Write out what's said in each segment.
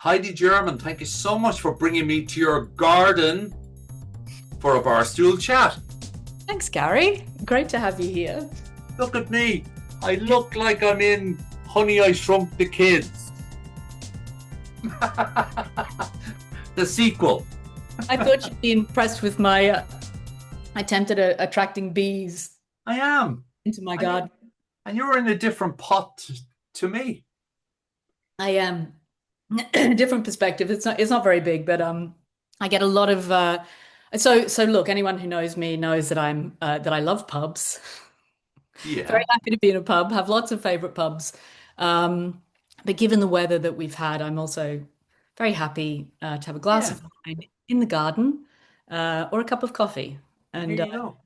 Heidi Jermyn, thank you so much for bringing me to your garden for a Barstool Chat. Thanks, Garry. Great to have you here. Look at me. I look like I'm in Honey, I Shrunk the Kids. The sequel. I thought you'd be impressed with my attempt at attracting bees I am. into my garden. And you're in a different pot to me. I am. Different perspective. It's not very big, but I get a lot of so look, anyone who knows me knows that I love pubs. Very Yeah. happy to be in a pub, have lots of favorite pubs. But given the weather that we've had, I'm also very happy to have a glass Yeah. of wine in the garden or a cup of coffee. Here And you go.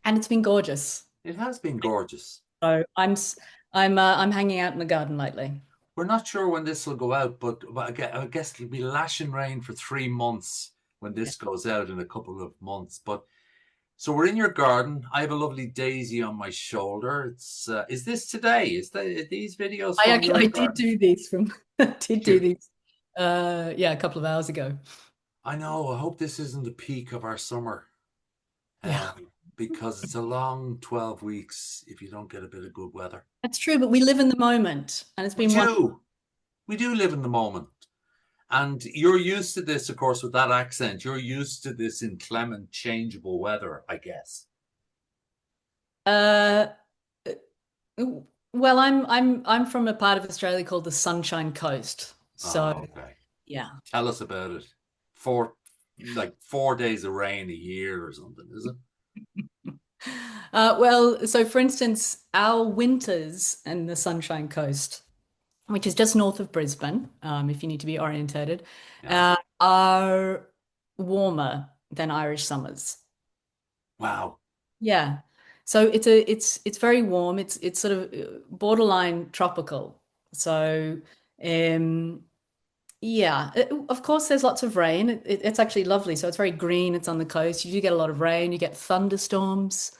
and it's been gorgeous. It has been gorgeous. So I'm hanging out in the garden lately. We're not sure when this will go out, but I guess it'll be lashing rain for 3 months when Yeah. this goes out in a couple of months. But so we're in your garden. I have a lovely daisy on my shoulder. It's is this today? Are these videos I from actually your I did garden? do these from did do Cute. these yeah, a couple of hours ago. I know. I hope this isn't the peak of our summer, Yeah. because it's a long 12 weeks if you don't get a bit of good weather. That's true, but we live in the moment and it's We been one. do. We do live in the moment. And you're used to this, of course, with that accent. You're used to this inclement, changeable weather, I guess. Uh well, I'm from a part of Australia called the Sunshine Coast. So Oh, okay. yeah. Tell us about it. Four, like 4 days of rain a year or something, is it? Well, so for instance, our winters in the Sunshine Coast, which is just north of Brisbane, if you need to be orientated, Yeah. are warmer than Irish summers. Wow. Yeah. So it's very warm. It's sort of borderline tropical. So um yeah, of course there's lots of rain. It's actually lovely. So it's very green. It's on the coast. You do get a lot of rain. You get thunderstorms.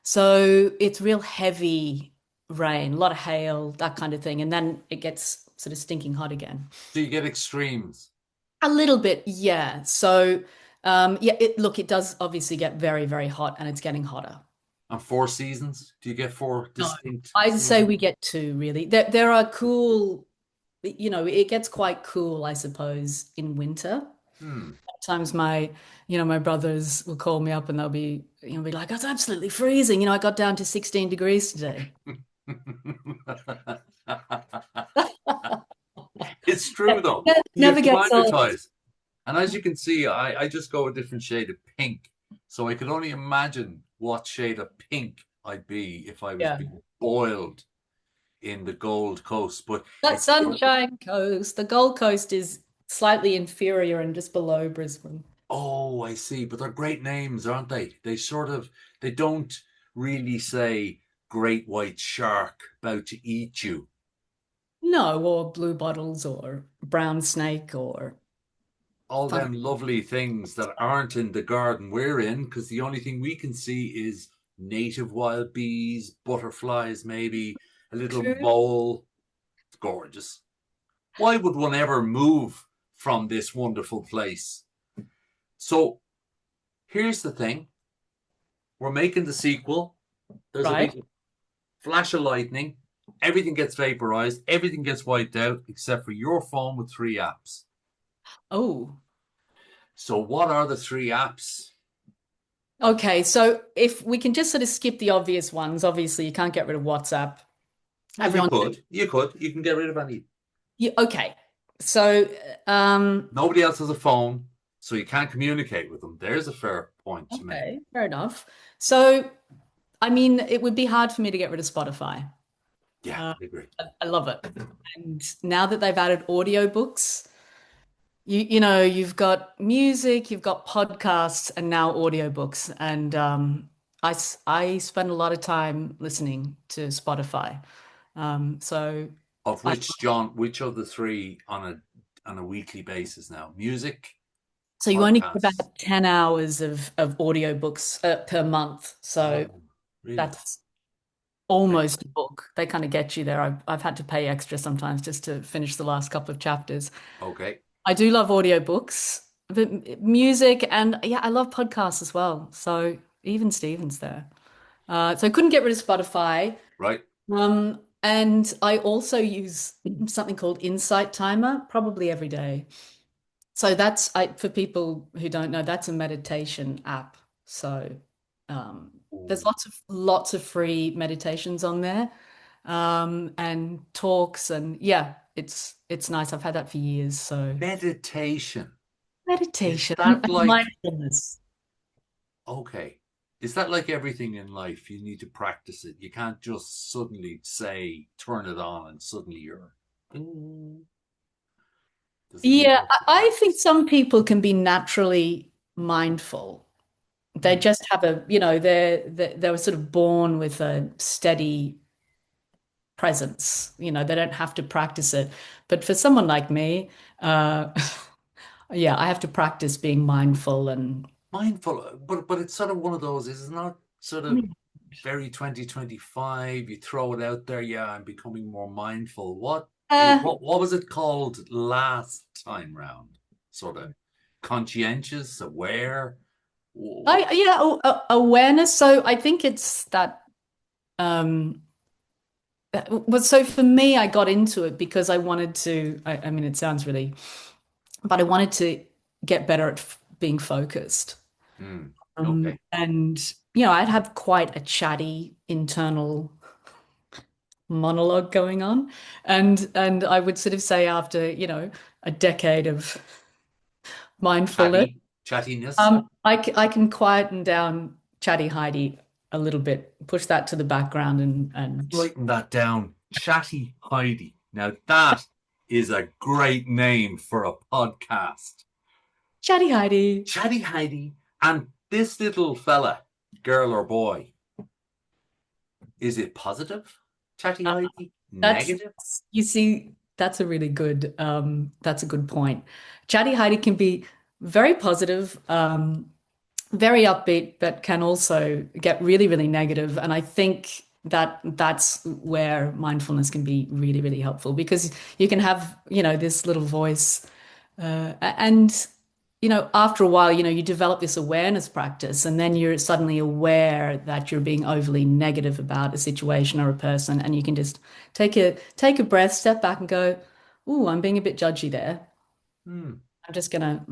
So it's real heavy rain, a lot of hail, that kind of thing. And then it gets sort of stinking hot again. So you get extremes. A little bit, yeah. So yeah, it does obviously get very, very hot and it's getting hotter. And 4 seasons? Do you get four No, distinct I'd say seasons? we get two really. There are cool, it gets quite cool, I suppose, in winter. Hmm. Sometimes my brothers will call me up and they'll be like, it's absolutely freezing. I got down to 16 degrees today. It's true though. You Never gets old. acclimatize. And as you can see, I just go a different shade of pink. So I could only imagine what shade of pink I'd be if I was Yeah. being boiled in the Gold Coast. But That it's Sunshine Coast, the Gold Coast is slightly inferior and just below Brisbane. oh, I see. But they're great names, aren't they? They don't really say great white shark about to eat you. No, or blue bottles or brown snake or All fun. them lovely things that aren't in the garden we're in, because the only thing we can see is native wild bees, butterflies, maybe a little True. vole. It's gorgeous. Why would one ever move from this wonderful place? So here's the thing, we're making the sequel. There's a Right? big flash of lightning. Everything gets vaporized, everything gets wiped out except for your phone with 3 apps. Oh, So, what are the 3 apps? okay. So if we can just sort of skip the obvious ones, obviously you can't get rid of WhatsApp. Well, you Everyone, could. You could. You can get rid of any. yeah, okay. So, Nobody else has a phone, so you can't communicate with them. There's a fair point to make. okay, fair enough. So, I mean, it would be hard for me to get rid of Spotify. Yeah, Uh, I agree. I love it. And now that they've added audiobooks, you've got music, you've got podcasts, and now audiobooks. And I spend a lot of time listening to Spotify. So Of I which, John, which of the three on a weekly basis now? Music, so you only get podcasts. about 10 hours of audiobooks per month. So Oh, really? that's Okay. almost a book. They kind of get you there. I've had to pay extra sometimes just to finish the last couple of chapters. Okay. I do love audiobooks, but music and yeah, I love podcasts as well. So even Steven's there. So I couldn't get rid of Spotify. Right. And I also use something called Insight Timer probably every day. So for people who don't know, that's a meditation app. So there's Ooh. lots of free meditations on there, and talks, and yeah, it's nice. I've had that for years. So Meditation. Is meditation that and like, mindfulness. okay, is that like everything in life? You need to practice it. You can't just suddenly say, turn it on, and suddenly you're, mm, does it need Yeah, lots of I think practice? some people can be naturally mindful. They Hmm. just have they were sort of born with a steady presence. They don't have to practice it. But for someone like me, uh, yeah, I have to practice being mindful and Mindful, but it's sort of one of those, it's not sort of very 2025. You throw it out there, yeah, I'm becoming more mindful. uh, What was it called last time round? Sort of conscientious, aware. What? awareness. So I think it's that. Um, well, so for me, I got into it because I wanted to. I mean, it sounds really, but I wanted to get better at being focused. Hmm. Okay. And I'd have quite a chatty internal monologue going on, and I would sort of say after a decade of mindfulness, Chattiness. I can quieten down chatty Heidi a little bit, push that to the background, and Writing that down. Chatty Heidi. Now that is a great name for a podcast. chatty Heidi. Chatty Heidi. And this little fella, girl or boy, is it positive? Chatty Heidi? That's Negative? you see, that's a good point. Chatty Heidi can be very positive, very upbeat, but can also get really, really negative. And I think that's where mindfulness can be really, really helpful because you can have, this little voice, and after a while, you develop this awareness practice, and then you're suddenly aware that you're being overly negative about a situation or a person, and you can just take a breath, step back, and go, "Ooh, I'm being a bit judgy there. Hmm. I'm just gonna."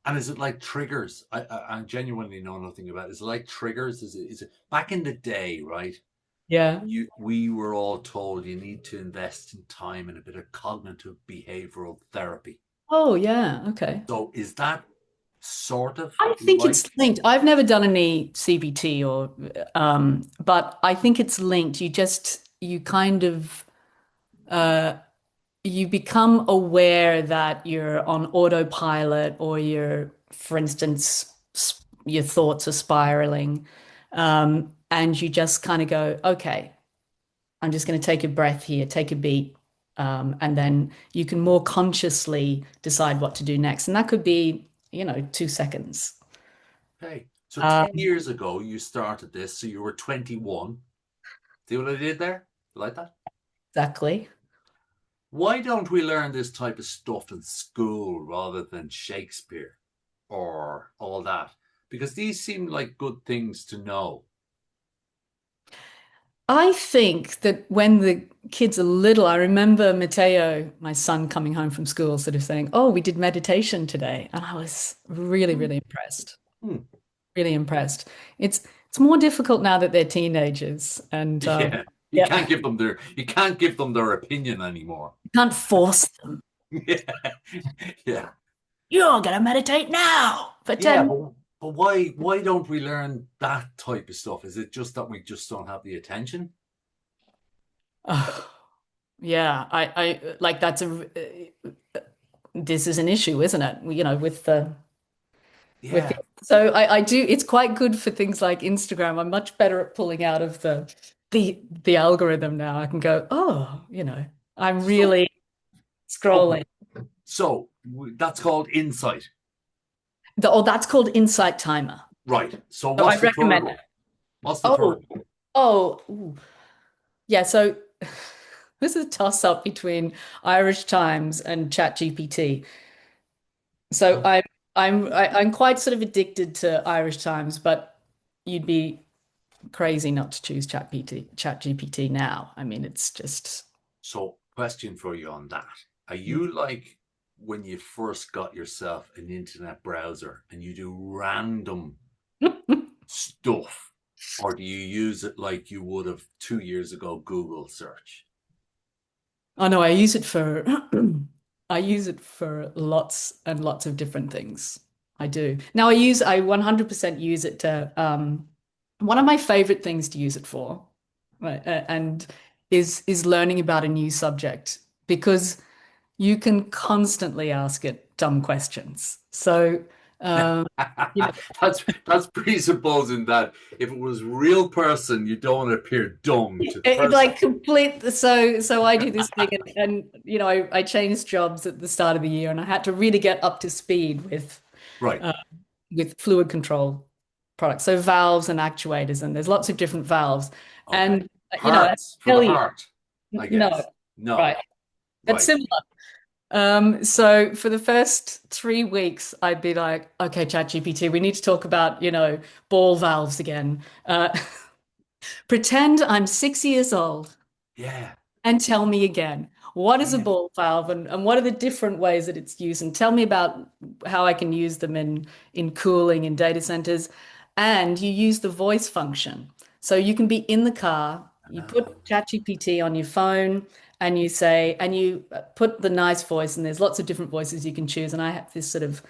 And is it like triggers? I genuinely know nothing about it. Is it like triggers? Is it back in the day, right? Yeah. We were all told you need to invest in time in a bit of cognitive behavioral therapy. Oh, yeah. Okay. So is that sort of I think it's like, linked. I've never done any CBT but I think it's linked. You kind of, uh, you become aware that you're on autopilot or for instance, your thoughts are spiraling. And you just kind of go, okay, I'm just going to take a breath here, take a beat. And then you can more consciously decide what to do next. And that could be, 2 seconds. hey, so 10 Um, years ago you started this, so you were 21. See what I did there? You like that? exactly. Why don't we learn this type of stuff in school rather than Shakespeare or all that? Because these seem like good things to know. I think that when the kids are little, I remember Matteo, my son, coming home from school, sort of saying, "Oh, we did meditation today." And I was really, Hmm. really impressed. Hmm. Really impressed. It's more difficult now that they're teenagers. And Yeah, yeah, you can't give them their opinion anymore. you can't force them. Yeah, yeah, You're gonna meditate now for yeah. 10. But why don't we learn that type of stuff? Is it just that we just don't have the attention? Oh, yeah, I like this is an issue, isn't it? With Yeah. so I do. It's quite good for things like Instagram. I'm much better at pulling out of the algorithm now. I can go, oh, I'm So really okay. scrolling. So that's called insight, That's called Insight Timer. right? So So I what's the third recommend it. one? What's the Oh, third one? Oh, ooh. Yeah. So this is a toss up between Irish Times and ChatGPT. So Oh, I'm quite sort of addicted to Irish Times, but you'd be crazy not to choose ChatGPT now. I mean, it's just so question for you on that. Are mm. you like when you first got yourself an internet browser and you do random stuff, or do you use it like you would have 2 years ago Google search? Oh no, I use it for I use it for lots and lots of different things. I do. Now I 100% use it to one of my favorite things to use it for, right, and is learning about a new subject because you can constantly ask it dumb questions. So you know, that's presupposing that if it was real person, you don't want to appear dumb to the person. like complete so I do this thing and you know I changed jobs at the start of the year and I had to really get up to speed Right. uh, with fluid control products, so valves and actuators, and there's lots of different valves. Okay. And you know, I Hearts for the tell you, heart, I no, guess. No. right, that's Right. similar. So for the first 3 weeks, I'd be like, okay, ChatGPT, we need to talk about, ball valves again. Pretend I'm 6 years old Yeah. and tell me again, what is a Yeah. ball valve and what are the different ways that it's used? And tell me about how I can use them in cooling in data centers. And you use the voice function. So you can be in the car, you Oh, put ChatGPT on your phone and you say, and you put the nice voice, and there's lots of different voices you can choose. And I have this sort of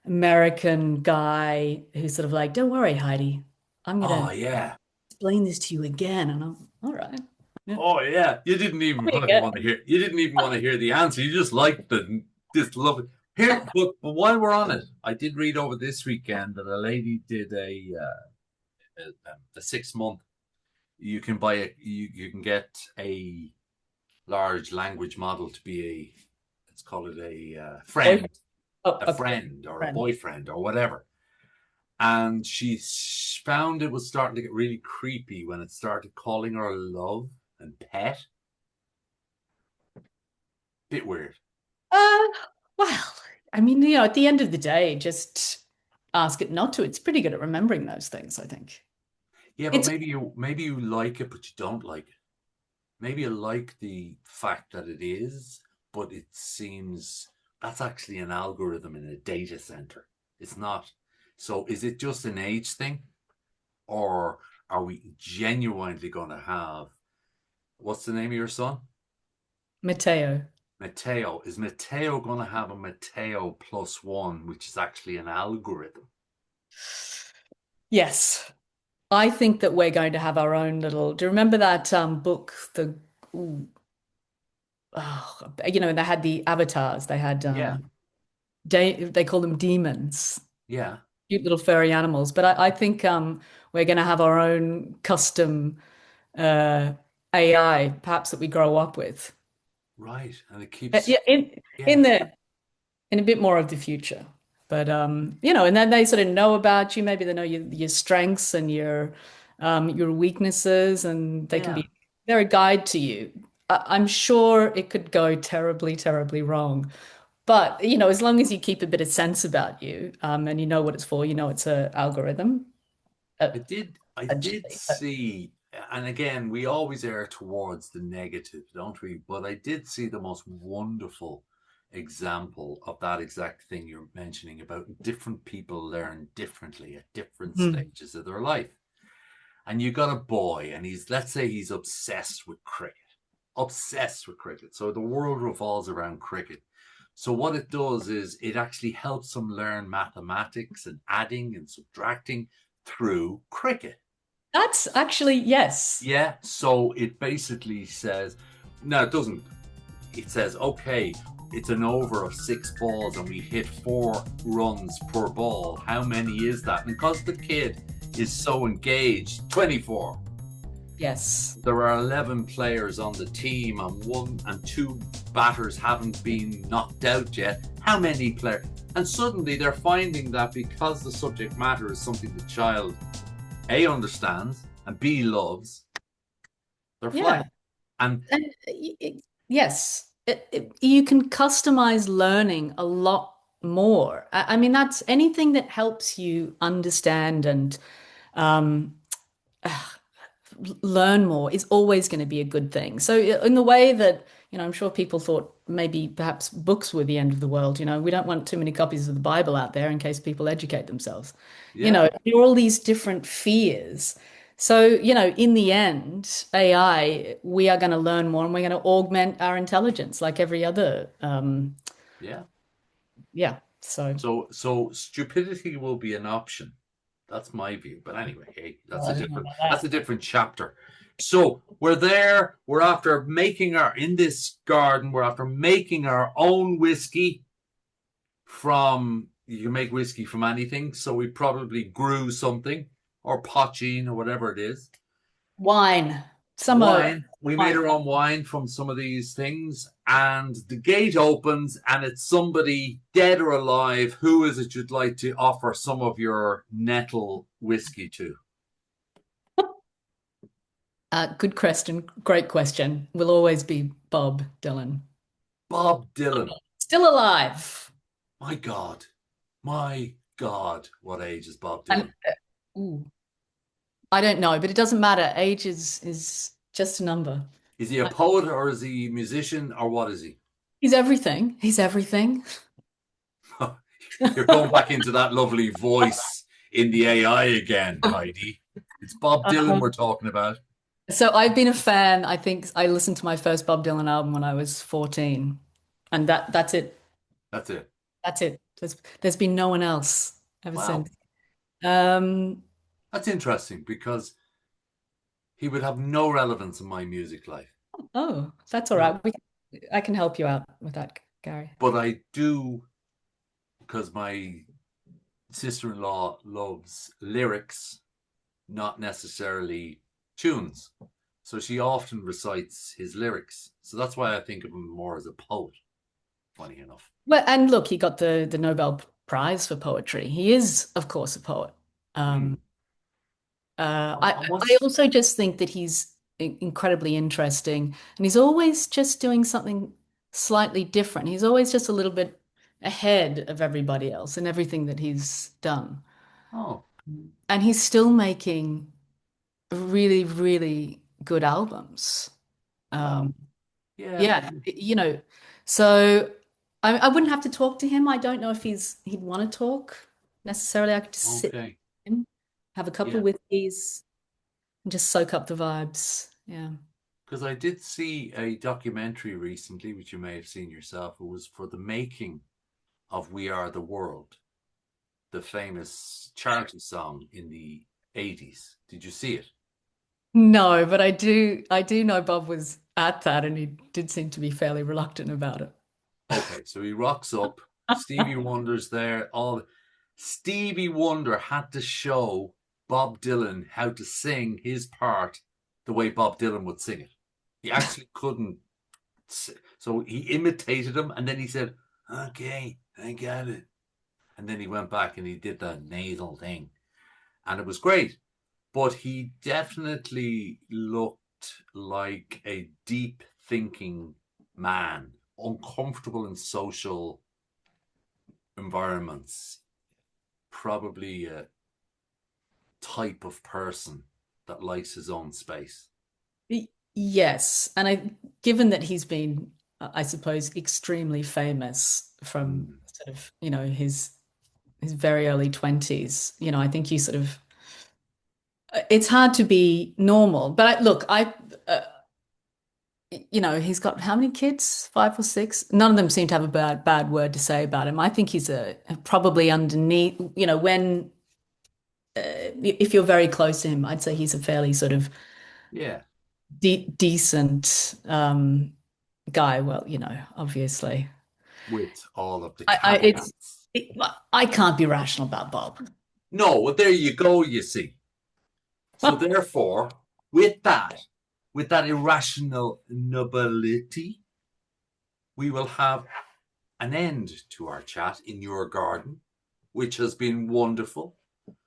American guy who's sort of like, don't worry, Heidi, I'm going oh to yeah. explain this to you again. And I'm all right. Yeah. Oh yeah. You didn't even There you want to hear. You didn't even want to hear the answer. You just liked the just love it. Here, but while we're on it, I did read over this weekend that a lady did a 6 month. You can buy you can get a large language model to be a, let's call it Boyfriend. Oh, a a friend or a friend. boyfriend or whatever. And she found it was starting to get really creepy when it started calling her love and pet. Bit weird. Uh, well, I mean, at the end of the day, just ask it not to. It's pretty good at remembering those things, I think. Yeah, but It's maybe you like it, but you don't like it. Maybe you like the fact that it is, but it seems that's actually an algorithm in a data center. It's not. So is it just an age thing? Or are we genuinely going to have, what's the name of your son? Matteo. Mateo. Is Mateo going to have a Mateo plus one, which is actually an algorithm? Yes. I think that we're going to have our own little. Do you remember that book, ooh, they had the avatars. They had Yeah. they call them demons, Yeah. cute little furry animals. But I think we're going to have our own custom uh, AI, perhaps that we grow up with. Right. And it Yeah, keeps, in yeah. the in a bit more of the future. But and then they sort of know about you. Maybe they know your strengths and your weaknesses, and they can Yeah. be they're a guide to you. I'm sure it could go terribly, terribly wrong. But as long as you keep a bit of sense about you, and you know what it's for, you know it's a algorithm, I did essentially. But see, and again, we always err towards the negative, don't we? But I did see the most wonderful example of that exact thing you're mentioning about different people learn differently at different Mhm. stages of their life. And you got a boy, and let's say he's obsessed with cricket. So the world revolves around cricket. So what it does is it actually helps him learn mathematics and adding and subtracting through cricket. That's actually yes. Yeah. So it basically says, no, it doesn't. It says, okay, it's an over of 6 balls and we hit 4 runs per ball. How many is that? And because the kid is so engaged, 24. Yes. There are 11 players on the team and one and two batters haven't been knocked out yet. How many players? And suddenly they're finding that because the subject matter is something the child A understands and B loves, they're Yeah. flying. And And yes, you can customize learning a lot more. I mean, that's anything that helps you understand and um, learn more is always going to be a good thing. So in the way that, I'm sure people thought maybe perhaps books were the end of the world. We don't want too many copies of the Bible out there in case people educate themselves. yeah, There are all these different fears. So, in the end, AI, we are going to learn more and we're going to augment our intelligence like every other. yeah. Yeah. So, So stupidity will be an option. That's my view. But anyway, hey, I don't know about that's that. a different chapter. So we're there. We're after making our in this garden. We're after making our own whiskey from. You can make whiskey from anything. So we probably grew something or poaching or whatever it is. Wine. Summer Wine. We made wine. our own wine from some of these things, and the gate opens, and it's somebody dead or alive. Who is it you'd like to offer some of your nettle whiskey to? Good question. Great question. Will always be Bob Dylan. Bob Dylan. Still alive. My God. My God. What age is Bob And Dylan? ooh, I don't know, but it doesn't matter. Age is just a number. Is he a poet or is he a musician or what is he? He's everything. He's everything. You're going back into that lovely voice in the AI again, Heidi. It's Bob Dylan we're talking about. So I've been a fan. I think I listened to my first Bob Dylan album when I was 14. And that's it. That's it. That's it. There's been no one else ever Wow. since. Um, That's interesting because he would have no relevance in my music life. oh, that's all No. right. I can help you out with that, Gary. But I do because my sister in law loves lyrics, not necessarily tunes. So she often recites his lyrics. So that's why I think of him more as a poet, funny enough. Well, and look, he got the Nobel Prize for poetry. He is, of course, a poet. Hmm. Um, And I also just think that he's incredibly interesting, and he's always just doing something slightly different. He's always just a little bit ahead of everybody else in everything that he's done, oh, and he's still making really, really good albums. well, Um, yeah. Yeah, so I wouldn't have to talk to him. I don't know if he'd want to talk necessarily. I could just sit Okay. with him, have a couple Yeah. of whiskeys, and just soak up the vibes. Yeah. Because I did see a documentary recently, which you may have seen yourself. It was for the making of We Are the World, the famous charity song in the 80s. Did you see it? No, but I do know Bob was at that and he did seem to be fairly reluctant about it. Okay, so he rocks up. Stevie Wonder's there. All Stevie Wonder had to show Bob Dylan how to sing his part the way Bob Dylan would sing it. He actually couldn't. So he imitated him, and then he said, "Okay, I got it." And then he went back and he did the nasal thing, and it was great. But he definitely looked like a deep thinking man, uncomfortable in social environments, probably a type of person that likes his own space. Yes, and given that he's been, I suppose, extremely famous from Mm. sort of, his very early 20s, I think you sort of it's hard to be normal. But look, he's got how many kids? Five or six? None of them seem to have a bad word to say about him. I think he's probably underneath, when if you're very close to him, I'd say he's a fairly sort of Yeah, decent guy. Well, obviously, with all of the I it's caveats. it, I can't be rational about Bob. No, well, there you go, you see. So therefore, with that irrational nobility, we will have an end to our chat in your garden, which has been wonderful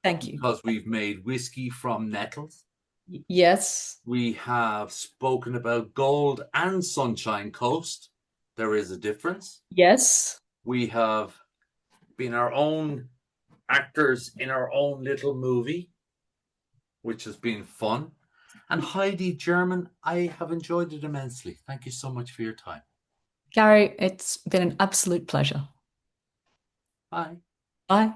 Thank you. because we've made whiskey from nettles. Yes. We have spoken about Gold and Sunshine Coast. There is a difference. Yes. We have been our own actors in our own little movie, which has been fun. And Heidi Jermyn, I have enjoyed it immensely. Thank you so much for your time. Garry, it's been an absolute pleasure. Bye. Bye.